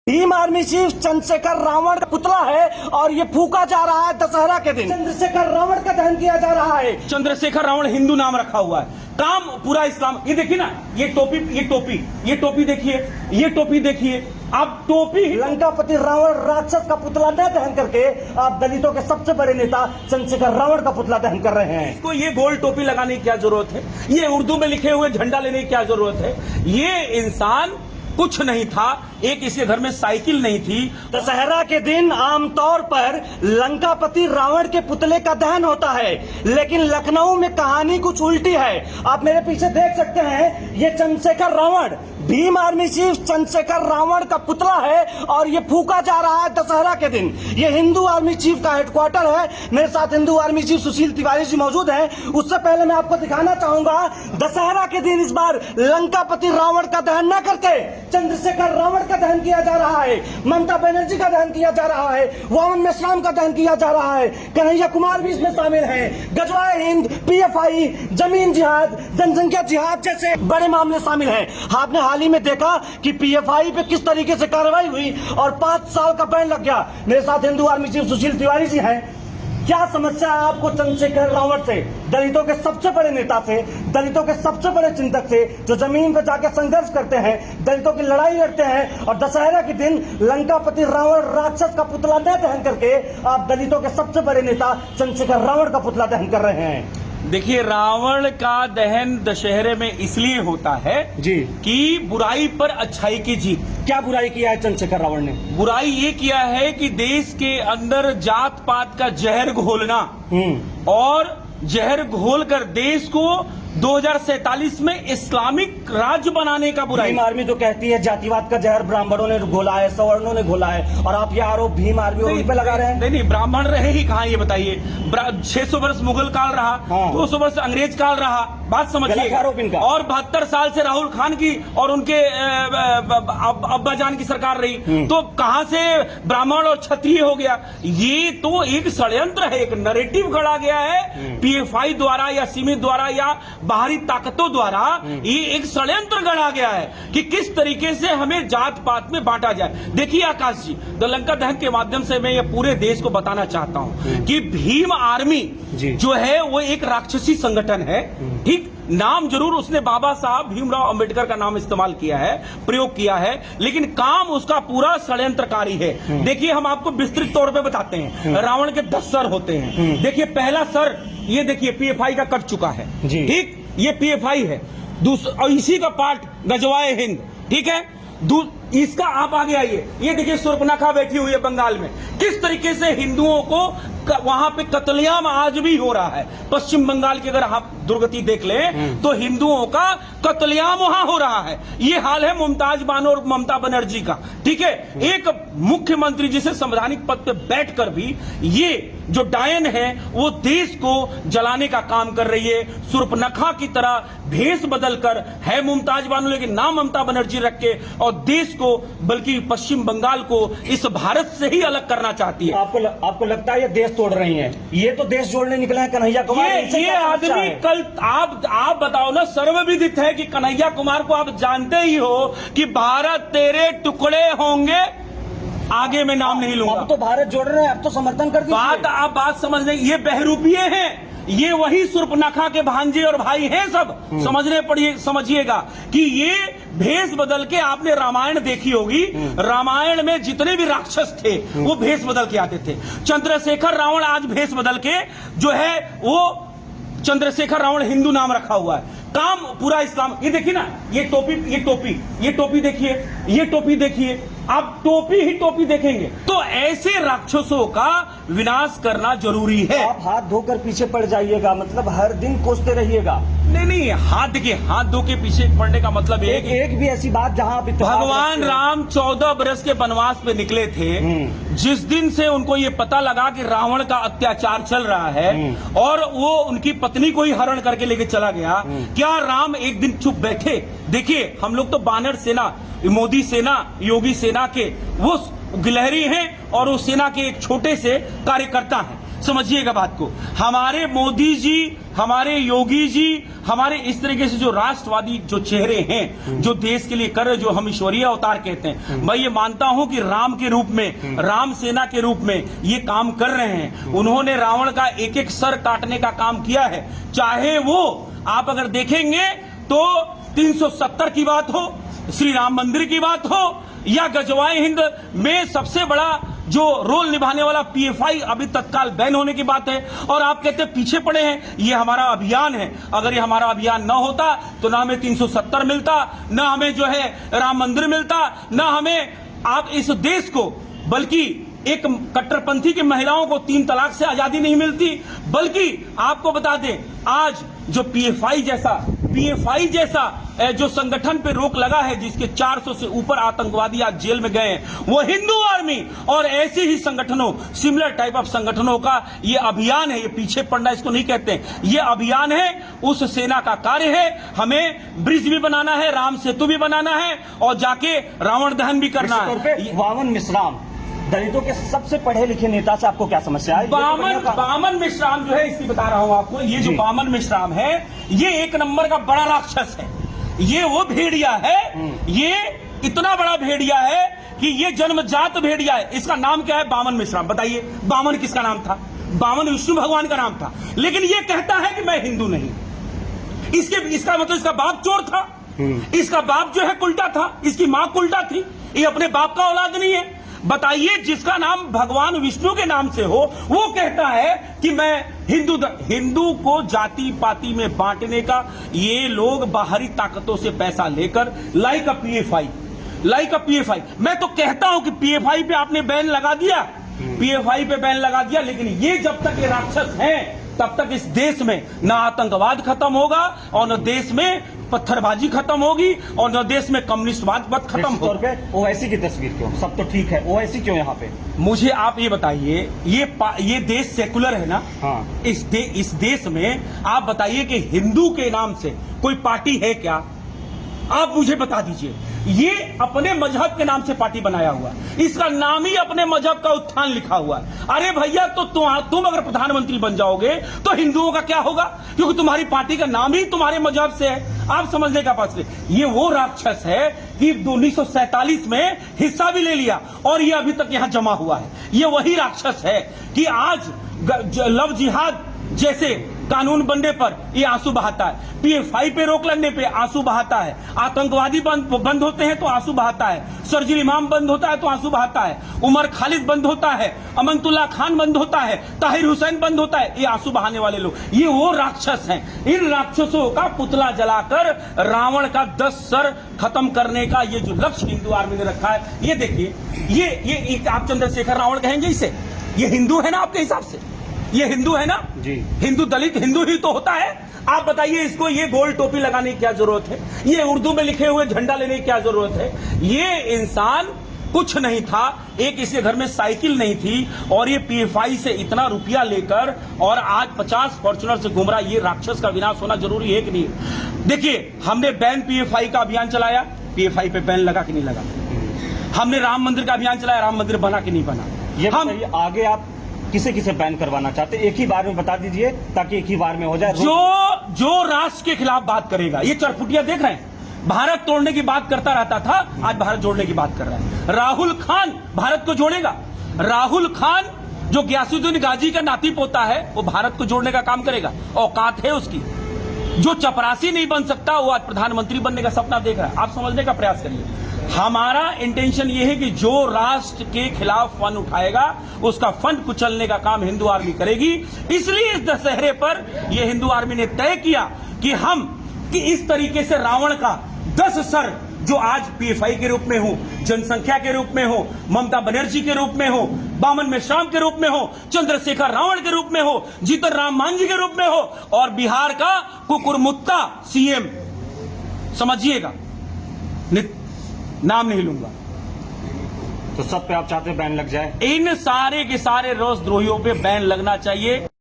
Bhim army chief Chandrashekhar Ravan का पुतला है और ये फूका जा रहा है दशहरा के दिन। चंद्रशेखर रावण का दहन किया जा रहा है। चंद्रशेखर रावण हिंदू नाम रखा हुआ है, काम पूरा इस्लाम। ये देखिए ना, ये टोपी देखिए, ये टोपी देखिए। आप टोपी लंकापति रावण राक्षस का पुतला न दहन करके आप दलितों के सबसे बड़े नेता चंद्रशेखर रावण का पुतला दहन कर रहे हैं। इसको ये गोल टोपी लगाने की क्या जरूरत है? ये उर्दू में लिखे हुए झंडा लेने की क्या जरूरत है? ये इंसान कुछ नहीं था, एक इसके घर में साइकिल नहीं थी। दशहरा के दिन आमतौर पर लंकापति रावण के पुतले का दहन होता है, लेकिन लखनऊ में कहानी कुछ उल्टी है। आप मेरे पीछे देख सकते हैं, ये चंद्रशेखर रावण भीम आर्मी चीफ चंद्रशेखर रावण का पुतला है और ये फूका जा रहा है दशहरा के दिन। ये हिंदू आर्मी चीफ का हेडक्वार्टर है। मेरे साथ हिंदू आर्मी चीफ सुशील तिवारी जी मौजूद हैं। उससे पहले मैं आपको दिखाना चाहूंगा, दशहरा के दिन इस बार लंकापति रावण का दहन न करके चंद्रशेखर रावण का दहन किया जा रहा है, ममता बनर्जी का दहन किया जा रहा है, वामन मेश्राम का दहन किया जा रहा है, कन्हैया कुमार भी इसमें शामिल है, गजवाए हिंद, PFI, जमीन जिहाद, जनसंख्या जिहाद जैसे बड़े मामले शामिल हैं। आपने हाल ही में देखा कि PFI पे किस तरीके से कार्रवाई हुई और 5 साल का बैन लग गया। मेरे साथ हिंदू आर्मी चीफ सुशील तिवारी जी हैं। क्या समस्या है आपको चंद्रशेखर रावण से, दलितों के सबसे बड़े नेता से, दलितों के सबसे बड़े चिंतक से, जो जमीन पर जाकर संघर्ष करते हैं, दलितों की लड़ाई लड़ते हैं, और दशहरा के दिन लंकापति रावण राक्षस का पुतला न दहन करके आप दलितों के सबसे बड़े नेता चंद्रशेखर रावण का पुतला दहन कर रहे हैं? देखिए, रावण का दहन दशहरे में इसलिए होता है जी कि बुराई पर अच्छाई की जीत। क्या बुराई किया है चंद्रशेखर रावण ने? बुराई ये किया है कि देश के अंदर जात पात का जहर घोलना और जहर घोलकर देश को 2047 में इस्लामिक राज्य बनाने का बुराई। भीम आर्मी तो कहती है जातिवाद का जहर ब्राह्मणों ने घोला है, सवर्णों ने घोला है, और आप ये आरोप भीम आर्मी उन पे लगा रहे हैं। नहीं, ब्राह्मण रहे ही कहाँ, ये बताइए। 600 वर्ष मुगल काल रहा, 200 वर्ष अंग्रेज काल रहा, बात समझिए। आरोप इनका। और 72 साल से राहुल खान की और उनके अब्बाजान की सरकार रही, तो कहां से ब्राह्मण और क्षत्रिय हो गया? ये तो एक षड्यंत्र है, एक नैरेटिव गढ़ा गया है PFI द्वारा या सीमित द्वारा या बाहरी ताकतों द्वारा। ये एक षड्यंत्र गढ़ा गया है कि किस तरीके से हमें जात पात में बांटा जाए। देखिए आकाश जी, द लंका दहन के माध्यम से मैं ये पूरे देश को बताना चाहता हूं कि भीम आर्मी जो है वो एक राक्षसी संगठन है। ठीक, नाम जरूर उसने बाबा साहब भीमराव अंबेडकर का नाम इस्तेमाल किया है, प्रयोग किया है, लेकिन काम उसका पूरा षड्यंत्रकारी है। देखिए, हम आपको विस्तृत तौर पे बताते हैं। रावण के 10 सर होते हैं। देखिए, पहला सर ये देखिए PFI का कट चुका है। ठीक, ये PFI है। और इसी का पार्ट गजवाए हिंद। ठीक है, इसका आप आगे आइए, ये देखिए शूर्पणखा बैठी हुई है बंगाल में। किस तरीके से हिंदुओं को वहां पे कत्लेआम आज भी हो रहा है। पश्चिम बंगाल की अगर आप दुर्गति देख लें तो हिंदुओं का कत्लेआम वहां हो रहा है। ये हाल है मुमताज बानो और ममता बनर्जी का। ठीक है, एक मुख्यमंत्री जिसे संवैधानिक पद पे बैठकर भी ये जो डायन है वो देश को जलाने का काम कर रही है। शूर्पणखा की तरह भेष बदलकर है मुमताज बानो, लेकिन नाम ममता बनर्जी रख के, और देश को बल्कि पश्चिम बंगाल को इस भारत से ही अलग करना चाहती है। आपको लगता है ये देश तोड़ रही हैं? ये तो देश जोड़ने निकले हैं कन्हैया कुमार। ये आदमी कल आप बताओ ना, सर्वविदित है कि कन्हैया कुमार को आप जानते ही हो कि भारत तेरे टुकड़े होंगे, आगे मैं नाम नहीं लूंगा। अब तो भारत जोड़ रहे हैं, अब तो समर्थन कर दीजिए। आप बात समझ रहे, ये बहरूपिये हैं, ये वही शूर्पणखा के भांजे और भाई हैं सब। समझिएगा कि ये भेष बदल के, आपने रामायण देखी होगी, रामायण में जितने भी राक्षस थे वो भेष बदल के आते थे। चंद्रशेखर रावण आज भेष बदल के जो है वो चंद्रशेखर रावण हिंदू नाम रखा हुआ है, काम पूरा इस्लाम। ये देखिए ना, ये टोपी देखिए, ये टोपी देखिए। आप टोपी ही टोपी देखेंगे तो ऐसे राक्षसों का विनाश करना जरूरी है। आप हाथ धोकर पीछे पड़ जाइएगा, मतलब हर दिन कोसते रहिएगा। नहीं, हाथ देखिए, हाथ धो के पीछे पड़ने का मतलब एक भी ऐसी बात जहां भगवान राम 14 बरस के वनवास पे निकले थे, जिस दिन से उनको ये पता लगा कि रावण का अत्याचार चल रहा है और वो उनकी पत्नी को ही हरण करके लेके चला गया, क्या राम एक दिन चुप बैठे? देखिए, हम लोग तो बानर सेना, मोदी सेना, योगी सेना के वो गिलहरी हैं और उस सेना के एक छोटे से कार्यकर्ता हैं। समझिएगा बात को। हमारे मोदी जी, हमारे योगी जी, हमारे इस तरीके से जो राष्ट्रवादी जो चेहरे हैं, जो देश के लिए कर रहे, जो हम ईश्वरीय अवतार कहते हैं, मैं ये मानता हूं कि राम के रूप में, राम सेना के रूप में ये काम कर रहे हैं। उन्होंने रावण का एक एक सर काटने का काम किया है। चाहे वो आप अगर देखेंगे तो 370 की बात हो, श्री राम मंदिर की बात हो, या गजवाए हिंद में सबसे बड़ा जो रोल निभाने वाला पीएफआई अभी तत्काल बैन होने की बात है, और आप कहते हैं पीछे पड़े हैं। ये हमारा अभियान है। अगर ये हमारा अभियान न होता तो ना हमें 370 मिलता, ना हमें जो है राम मंदिर मिलता, ना हमें आप इस देश को, बल्कि एक कट्टरपंथी की महिलाओं को 3 तलाक से आजादी नहीं मिलती। बल्कि आपको बता दें, आज जो पीएफआई जैसा जो संगठन पे रोक लगा है, जिसके 400 से ऊपर आतंकवादी आज जेल में गए हैं, वो हिंदू आर्मी और ऐसे ही संगठनों, सिमिलर टाइप ऑफ संगठनों का ये अभियान है। ये पीछे पड़ना इसको नहीं कहते, ये अभियान है, उस सेना का कार्य है। हमें ब्रिज भी बनाना है, राम सेतु भी बनाना है, और जाके रावण दहन भी करना है। वामन मिश्राम, दलितों के सबसे पढ़े लिखे नेता से आपको क्या समस्या है? वामन मिश्राम जो है, इसकी बता रहा हूं आपको, ये जो वामन मिश्राम है, ये एक नंबर का बड़ा राक्षस है। ये वो भेड़िया है, ये इतना बड़ा भेड़िया है कि ये जन्मजात भेड़िया है। इसका नाम क्या है? वामन मिश्राम। बताइए, वामन किसका नाम था? वामन विष्णु भगवान का नाम था। लेकिन ये कहता है कि मैं हिंदू नहीं। इसका मतलब इसका बाप चोर था, इसका बाप जो है कुल्टा था, इसकी मां कुल्टा थी, ये अपने बाप का औलाद नहीं है। बताइए, जिसका नाम भगवान विष्णु के नाम से हो, वो कहता है कि मैं हिंदू को जाति पाति में बांटने का ये लोग बाहरी ताकतों से पैसा लेकर लाइक अ पीएफआई। मैं तो कहता हूं कि पीएफआई पे आपने बैन लगा दिया, पीएफआई पे बैन लगा दिया, लेकिन ये जब तक ये राक्षस हैं तब तक इस देश में न आतंकवाद खत्म होगा, और न देश में पत्थरबाजी खत्म होगी, और न देश में कम्युनिस्टवाद खत्म होगा। ओवैसी की तस्वीर क्यों? सब तो ठीक है, ओवैसी क्यों यहाँ पे? मुझे आप ये बताइए, ये देश सेकुलर है ना? हाँ। इस देश में आप बताइए कि हिंदू के नाम से कोई पार्टी है क्या? आप मुझे बता दीजिए। ये अपने मजहब के नाम से पार्टी बनाया हुआ, इसका नाम ही अपने मजहब का उत्थान लिखा हुआ है। अरे भैया, तो तुम अगर प्रधानमंत्री बन जाओगे तो हिंदुओं का क्या होगा? क्योंकि तुम्हारी पार्टी का नाम ही तुम्हारे मजहब से है। आप समझने का पास, ये वो राक्षस है कि 1947 में हिस्सा भी ले लिया और ये अभी तक यहां जमा हुआ है। ये वही राक्षस है कि आज लव जिहाद जैसे कानून बनने पर ये आंसू बहाता है, पीएफआई पे रोक लगने पे आंसू बहाता है, आतंकवादी बंद होते हैं तो आंसू बहाता है, सर्जिल इमाम बंद होता है तो आंसू बहाता है, उमर खालिद बंद होता है, अमनतुल्ला खान बंद होता है, ताहिर हुसैन बंद होता है, ये आंसू बहाने वाले लोग, ये वो राक्षस हैं। इन राक्षसों का पुतला जलाकर रावण का 10 सर खत्म करने का ये जो लक्ष्य हिंदू आर्मी ने रखा है, ये देखिए, ये आप चंद्रशेखर रावण कहेंगे इसे? ये हिंदू है ना आपके हिसाब से? ये हिंदू है ना जी? हिंदू दलित हिंदू ही तो होता है। आप बताइए, इसको ये गोल टोपी लगाने की क्या जरूरत है? ये उर्दू में लिखे हुए झंडा लेने की क्या जरूरत है? ये इंसान कुछ नहीं था, एक इसके घर में साइकिल नहीं थी, और ये पीएफआई से इतना रुपया लेकर और आज 50 फॉर्च्यूनर से घूम रहा। ये राक्षस का विनाश होना जरूरी है कि नहीं? देखिए, हमने बैन पीएफआई का अभियान चलाया, पीएफआई पे बैन लगा कि नहीं लगा? हमने राम मंदिर का अभियान चलाया, राम मंदिर बना कि नहीं बना? ये हम आगे आप किसे बैन करवाना चाहते हैं? एक ही बार में बता दीजिए ताकि एक ही बार में हो जाए। जो राष्ट्र के खिलाफ बात करेगा, ये चरफुटिया देख रहे हैं, भारत तोड़ने की बात करता रहता था, आज भारत जोड़ने की बात कर रहा है। राहुल खान भारत को जोड़ेगा। राहुल खान जो गयासुद्दीन गाजी का नाती पोता है, वो भारत को जोड़ने का काम करेगा, औकात है उसकी। जो चपरासी नहीं बन सकता, वो आज प्रधानमंत्री बनने का सपना देख रहा है। आप समझने का प्रयास करिए। हमारा इंटेंशन ये है कि जो राष्ट्र के खिलाफ फन उठाएगा, उसका फन कुचलने का काम हिंदू आर्मी करेगी। इसलिए इस दशहरे पर यह हिंदू आर्मी ने तय किया कि इस तरीके से रावण का 10 सर, जो आज पीएफआई के रूप में हो, जनसंख्या के रूप में हो, ममता बनर्जी के रूप में हो, वामन मेश्राम के रूप में हो, चंद्रशेखर रावण के रूप में हो, जीतन राम मांझी के रूप में हो, और बिहार का कुकुरमुत्ता सीएम, समझिएगा, नाम नहीं लूंगा। तो सब पे आप चाहते हैं बैन लग जाए? इन सारे के सारे राष्ट्रद्रोहियों पे बैन लगना चाहिए।